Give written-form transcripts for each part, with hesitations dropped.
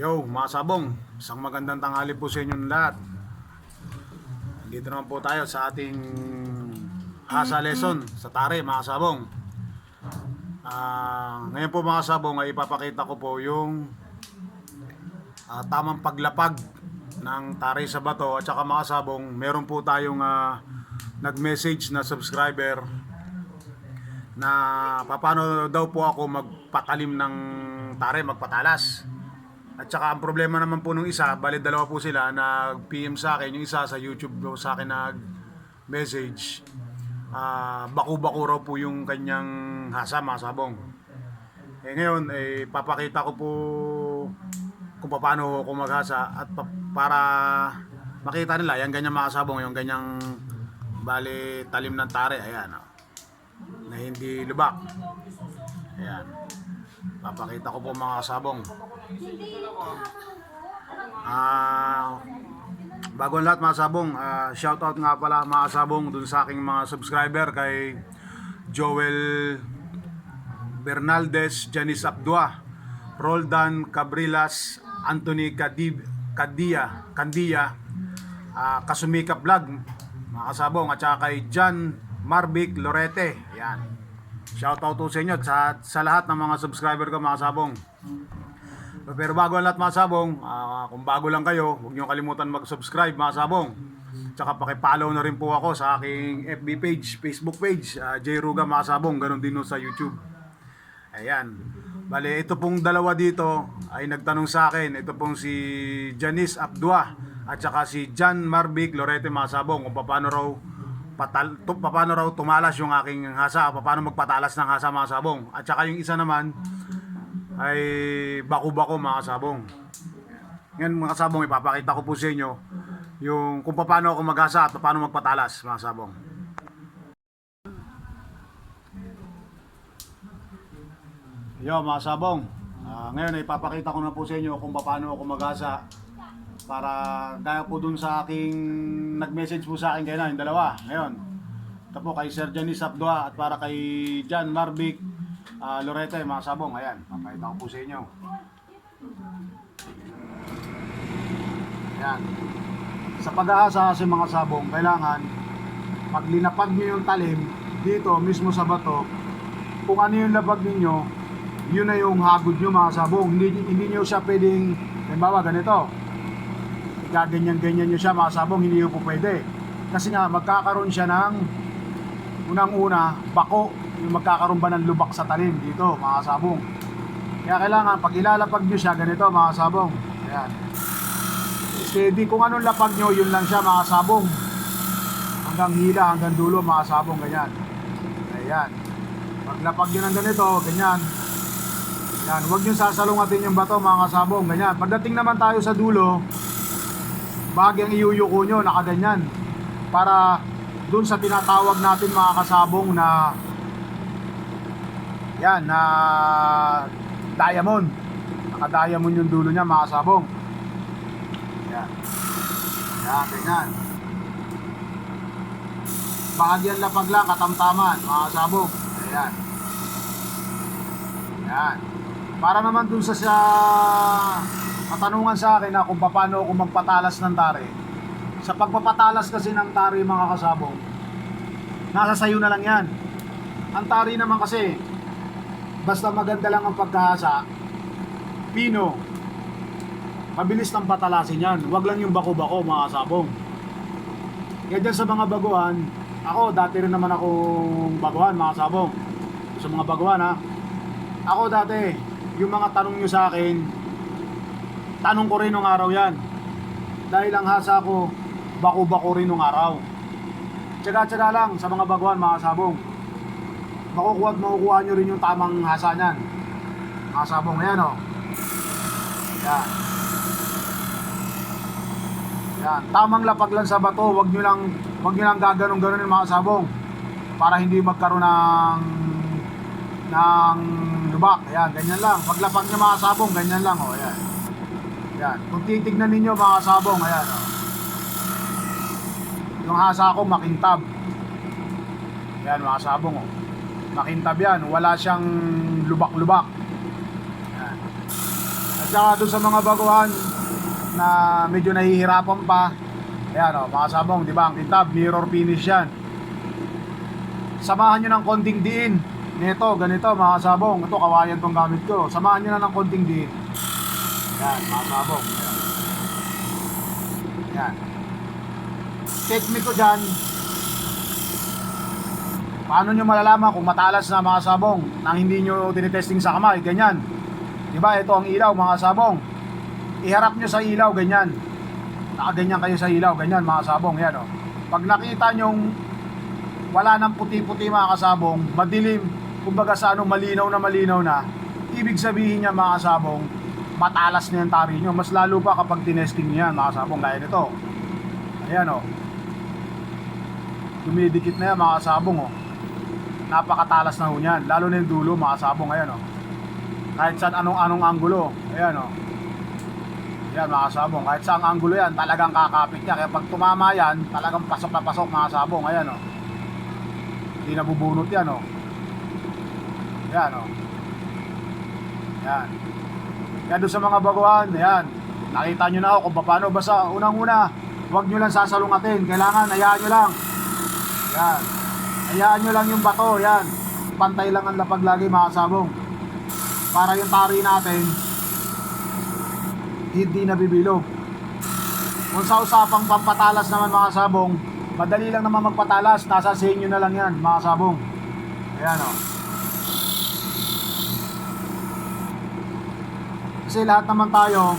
Yo, mga sabong, isang magandang tanghali po sa inyong lahat. Dito naman po tayo sa ating hasa lesson sa tare, mga sabong. Ngayon po mga sabong ay ipapakita ko po yung tamang paglapag ng tare sa bato. At saka mga sabong, meron po tayong nag-message na subscriber na paano daw po ako magpatalim ng tare, magpatalas. At saka ang problema naman po nung isa, bali dalawa po sila, nag-PM sa akin. Yung isa sa YouTube po sa akin nag-message. Baku-baku raw po yung kanyang hasa, mga sabong. Ngayon, papakita ko po kung paano ako maghasa at para makita nila, yung ganyang mga sabong, yung ganyang bali talim ng tare, ayan, na hindi lubak. Ayan. Papakita ko po mga sabong. Bago ang lahat mga sabong, shoutout nga pala mga sabong dun sa aking mga subscriber kay Joel Bernaldez, Janice Abdua, Roldan Cabrilas, Anthony Candia, Kasumika Vlog mga sabong, at saka kay John Marvic Lorete. Ayan. Shoutout to sa inyo sa lahat ng mga subscriber ko mga sabong. Pero bago ang lahat mga sabong, kung bago lang kayo, huwag niyo kalimutan mag-subscribe mga sabong. Tsaka paki-follow na rin po ako sa aking FB page, Facebook page, J. Ruga mga sabong, ganun din sa YouTube. Ayan. Bale, ito pong dalawa dito ay nagtanong sa akin. Ito pong si Janice Abdua at saka si John Marvic Lorete mga sabong, kung paano raw tumalas yung aking hasa, paano magpatalas ng hasa mga sabong. At saka yung isa naman ay baku-bako mga sabong. Ngayon mga sabong, ipapakita ko po sa inyo yung kung paano ako maghasa at paano magpatalas mga sabong. Yo mga sabong, ngayon ipapakita ko na po sa inyo kung paano ako maghasa, para gaya po dun sa aking nag-message po sa akin kayo na yung dalawa. Ngayon ito po kay Sir Janice Abdua at para kay John Marvic Lorete mga sabong. Ayan, papakita ko po sa inyo. Ayan. Sa pag-aasa kasi mga sabong, kailangan pag linapag nyo yung talim dito mismo sa bato, kung ano yung labag ninyo, yun na yung hagod nyo mga sabong. Hindi nyo siya pwedeng, halimbawa ganito, ganyan nyo siya mga sabong, hindi nyo po pwede. Kasi nga magkakaroon siya ng unang-una bako, yung magkakaroon ba ng lubak sa talim dito mga sabong. Kaya kailangan pag ilalapag nyo siya ganito mga sabong, ayan, steady, kung anong lapag nyo yun lang siya mga sabong, hanggang hila, hanggang dulo mga sabong, ganyan. Ayan, pag lapag nyo ng ganito, ganyan, yan, huwag nyo sasalungatin yung bato mga sabong, ganyan. Pagdating naman tayo sa dulo, bahagyang iyuyuko nyo, nakaganyan, para dun sa tinatawag natin mga kasabong na yan, na diamond. Naka-diamond yung dulo niya mga kasabong. Yan. Yan, ganyan. Bahagyang lapag lang, katamtaman mga kasabong. Ayan. Yan. Para naman dun sa katanungan sa akin na kung paano ako magpatalas ng tare. Sa pagpapatalas kasi ng tare mga kasabong, nasa sayo na lang yan. Ang tare naman kasi, basta maganda lang ang pagkahasa, pino, mabilis ng patalasin yan. Huwag lang yung bako-bako mga kasabong. Kaya dyan sa mga baguhan, ako dati rin naman akong baguhan mga kasabong. Sa mga baguhan ha, ako dati, yung mga tanong nyo sa akin, tanong ko rin nung araw yan. Dahil ang hasa ko, bako-bako rin nung araw. Tsaga-tsaga lang sa mga baguhan mga sabong. Makukuha at makukuha nyo rin yung tamang hasa nyan. Mga sabong, ayan o. Yan. Yan. Tamang lapag lang sa bato. Huwag nyo lang gaganong-ganon yung mga sabong. Para hindi magkaroon ng lubak. Ayan, ganyan lang. Paglapag nyo mga sabong, ganyan lang o. Ayan. Yan. Kung titignan ninyo mga sabong, ayan o. Yung hasa ko makintab. Yan mga sabong o. Makintab yan. Wala siyang lubak-lubak. Yan. At saka doon sa mga baguhan na medyo nahihirapan pa, ayan o, mga sabong, di ba, ang kintab, mirror finish yan. Samahan nyo ng konting diin. Nito, ganito, mga sabong. Ito, kawayan tong gamit ko. Samahan nyo na ng konting diin. Ayan, mga sabong. Ayan. Ayan. Technique ko dyan, paano nyo malalaman kung matalas na, mga sabong, nang hindi nyo tinitesting sa kamay, ganyan. Diba, ito ang ilaw, mga sabong. Iharap nyo sa ilaw, ganyan. Nakaganyan kayo sa ilaw, ganyan, mga sabong. Yan, o. Pag nakita nyong wala nang puti-puti, mga kasabong, madilim, kumbaga sa ano, malinaw na, ibig sabihin niya, mga kasabong, matalas na yung tari nyo. Mas lalo pa kapag tinesting niya, mga kasabong, gaya nito. Ayan, o. Dumidikit na yan, mga kasabong, o. Napakatalas na ho niyan, lalo na yung dulo, mga kasabong. Ayan, o. Kahit saan anong anggulo, ayan, o. Yan, mga kasabong, kahit saan anggulo yan, talagang kakapit niya. Kaya pag tumama yan, talagang pasok na pasok, mga kasabong. Ayan, o. Hindi nabubunot yan, o. Yan, o. Yan. Yan doon sa mga baguhan, yan. Nakita nyo na ako kung paano. Basta unang-una, huwag nyo lang sasalungatin. Kailangan, hayaan nyo lang. Yan. Hayaan nyo lang yung bato, yan. Pantay lang ang lapag lagi, mga kasabong. Para yung tari natin, hindi nabibilog. Kung sa usapang pampatalas naman, mga kasabong, madali lang naman magpatalas. Nasa sa inyo na lang yan, mga kasabong. Ayan, o. Kasi lahat naman tayo,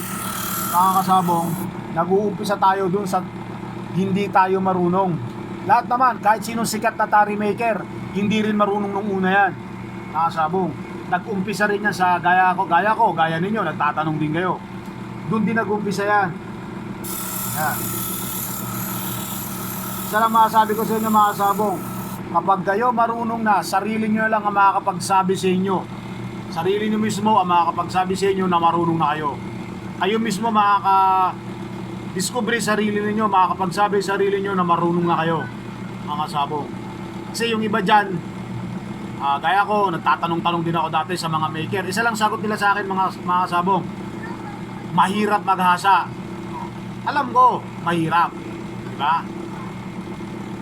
mga kasabong, nag-uumpisa tayo dun sa hindi tayo marunong. Lahat naman, kahit sinong sikat na tari maker, hindi rin marunong nung una yan, mga kasabong. Nag-umpisa rin yan sa gaya ninyo, nagtatanong din kayo. Doon din nag-umpisa yan. Yan. Isa lang masasabi ko sa inyo, mga kasabong, kapag kayo marunong na, sarili nyo lang ang makakapagsabi sa inyo. Sarili nyo mismo ang makakapagsabi sa inyo na marunong na kayo. Kayo mismo makaka-discover sarili niyo, makakapagsabi sa sarili nyo na marunong na kayo, mga kasabong. Kasi yung iba dyan, gaya ko, nagtatanong-tanong din ako dati sa mga maker. Isa lang sagot nila sa akin, mga kasabong, mahirap maghasa. Alam ko, mahirap. Diba?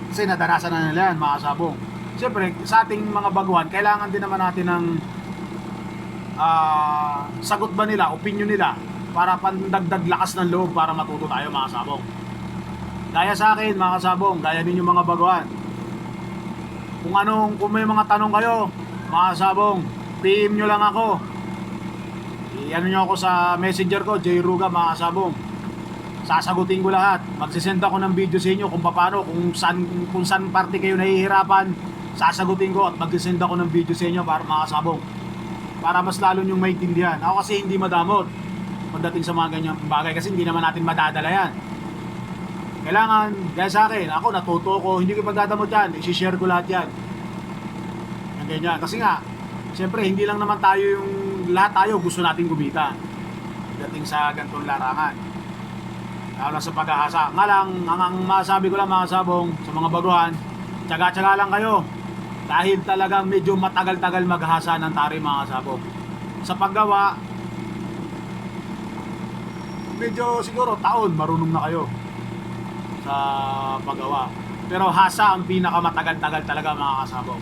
Kasi nadanasan na nila yan, mga kasabong. Siyempre, sa ating mga baguhan, kailangan din naman natin ng sagot ba nila, opinion nila, para pandagdag lakas ng loob para matuto tayo, mga kasabong. Gaya sa akin, mga kasabong, gaya ninyo mga baguhan. Kung may mga tanong kayo, mga kasabong, PM nyo lang ako. I-ano nyo ako sa messenger ko, J. Ruga, mga kasabong. Sasagutin ko lahat. Magsisend ako ng video sa inyo kung paano, kung saan parte kayo nahihirapan, sasagutin ko at magsisend ako ng video sa inyo para, mga kasabong, para mas lalo nyong maintindihan. Ako kasi hindi madamot pagdating sa mga ganyang bagay, kasi hindi naman natin madadala yan. Kailangan, gaya sa akin, ako natuto ko, hindi ko magdadamot yan, isi-share ko lahat yan. Yan ganyan. Kasi nga, siyempre, hindi lang naman tayo lahat tayo gusto natin kumita pagdating sa ganitong larangan. Lalo na sa pag-ahasa. Nga lang, ang masabi ko lang, mga kasabong, sa mga baguhan, tsaga-tsaga lang kayo. Dahil talagang medyo matagal-tagal maghasa ng tari, mga kasabong. Sa paggawa, medyo siguro taon marunong na kayo sa paggawa. Pero hasa ang pinakamatagal-tagal talaga, mga kasabong.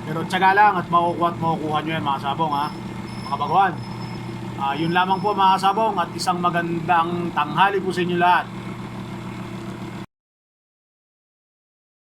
Pero tiyaga lang at makukuha nyo yan, mga kasabong, ha? Mga baguhan. Yun lamang po, mga kasabong, at isang magandang tanghali po sa inyo lahat.